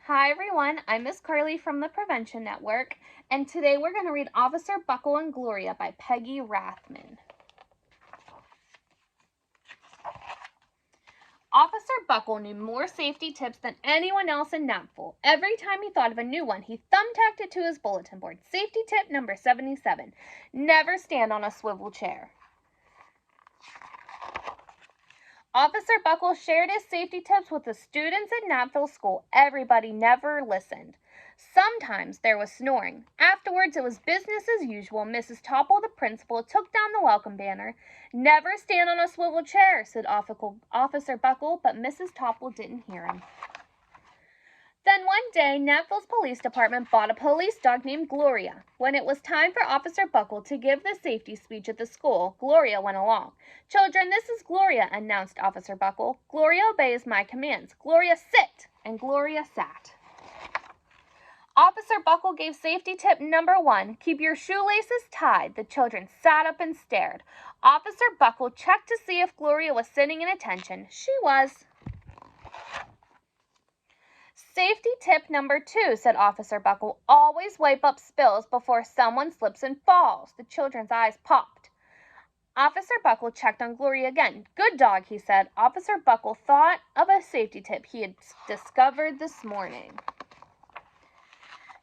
Hi everyone, I'm Miss Carley from the Prevention Network, and today we're going to read Officer Buckle and Gloria by Peggy Rathmann. Officer Buckle knew more safety tips than anyone else in Napville. Every time he thought of a new one, he thumbtacked it to his bulletin board. Safety tip number 77, never stand on a swivel chair. Officer Buckle shared his safety tips with the students at Napville School. Everybody never listened. Sometimes there was snoring. Afterwards, it was business as usual. Mrs. Topple, the principal, took down the welcome banner. Never stand on a swivel chair, said Officer Buckle, but Mrs. Topple didn't hear him. Then one day, Napville's police department bought a police dog named Gloria. When it was time for Officer Buckle to give the safety speech at the school, Gloria went along. "Children, this is Gloria," announced Officer Buckle. "Gloria obeys my commands. Gloria, sit!" And Gloria sat. Officer Buckle gave safety tip number 1, keep your shoelaces tied. The children sat up and stared. Officer Buckle checked to see if Gloria was sitting in attention. She was. Safety tip number 2, said Officer Buckle, always wipe up spills before someone slips and falls. The children's eyes popped. Officer Buckle checked on Gloria again. Good dog, he said. Officer Buckle thought of a safety tip he had discovered this morning.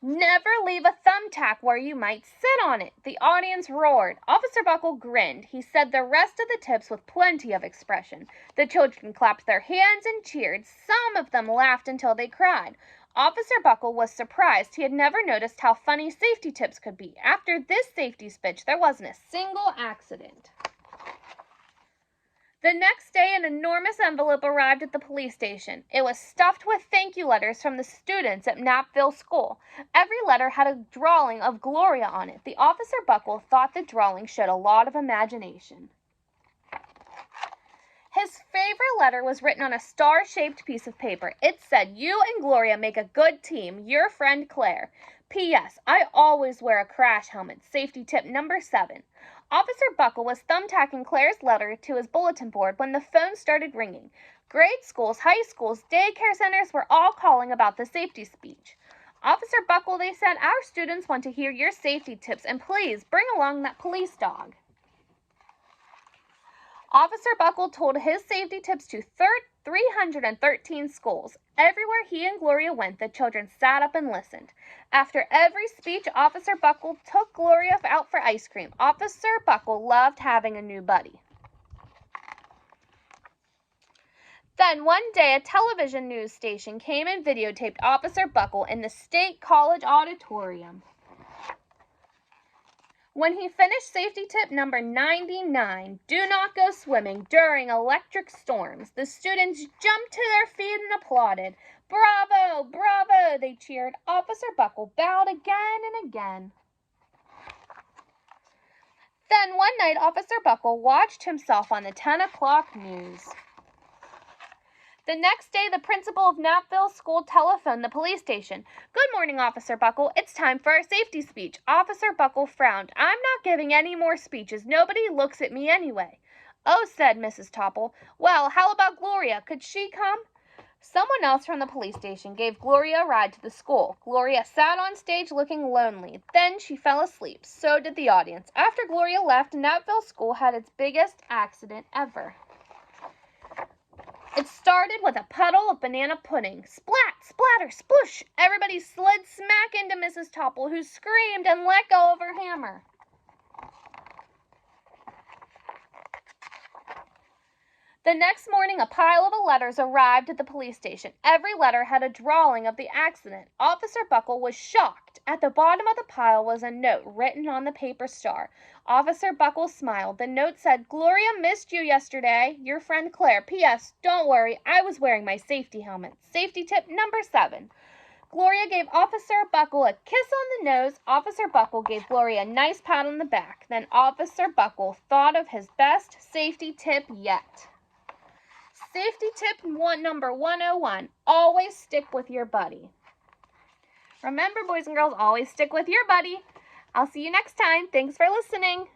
Never leave a thumbtack where you might sit on it. The audience roared. Officer Buckle grinned. He said the rest of the tips with plenty of expression. The children clapped their hands and cheered. Some of them laughed until they cried. Officer Buckle was surprised. He had never noticed how funny safety tips could be. After this safety speech, there wasn't a single accident. The next day, an enormous envelope arrived at the police station. It was stuffed with thank you letters from the students at Napville School. Every letter had a drawing of Gloria on it. The Officer Buckle thought the drawing showed a lot of imagination. His favorite letter was written on a star-shaped piece of paper. It said, "You and Gloria make a good team. Your friend Claire. P.S. I always wear a crash helmet. Safety tip number 7. Officer Buckle was thumbtacking Claire's letter to his bulletin board when the phone started ringing. Grade schools, high schools, daycare centers were all calling about the safety speech. Officer Buckle, they said, our students want to hear your safety tips, and please bring along that police dog. Officer Buckle told his safety tips to 313 schools. Everywhere he and Gloria went, the children sat up and listened. After every speech, Officer Buckle took Gloria out for ice cream. Officer Buckle loved having a new buddy. Then one day, a television news station came and videotaped Officer Buckle in the State College auditorium. When he finished safety tip number 99, do not go swimming during electric storms, the students jumped to their feet and applauded. Bravo, bravo, they cheered. Officer Buckle bowed again and again. Then one night, Officer Buckle watched himself on the 10 o'clock news. The next day, the principal of Napville School telephoned the police station. Good morning, Officer Buckle. It's time for our safety speech. Officer Buckle frowned. I'm not giving any more speeches. Nobody looks at me anyway. Oh, said Mrs. Topple. Well, how about Gloria? Could she come? Someone else from the police station gave Gloria a ride to the school. Gloria sat on stage looking lonely. Then she fell asleep. So did the audience. After Gloria left, Napville School had its biggest accident ever. It started with a puddle of banana pudding. Splat, splatter, sploosh! Everybody slid smack into Mrs. Topple, who screamed and let go of her hammer. The next morning, a pile of letters arrived at the police station. Every letter had a drawing of the accident. Officer Buckle was shocked. At the bottom of the pile was a note written on the paper star. Officer Buckle smiled. The note said, Gloria missed you yesterday. Your friend Claire. P.S. Don't worry, I was wearing my safety helmet. Safety tip number 7. Gloria gave Officer Buckle a kiss on the nose. Officer Buckle gave Gloria a nice pat on the back. Then Officer Buckle thought of his best safety tip yet. Safety tip number 101, always stick with your buddy. Remember, boys and girls, always stick with your buddy. I'll see you next time. Thanks for listening.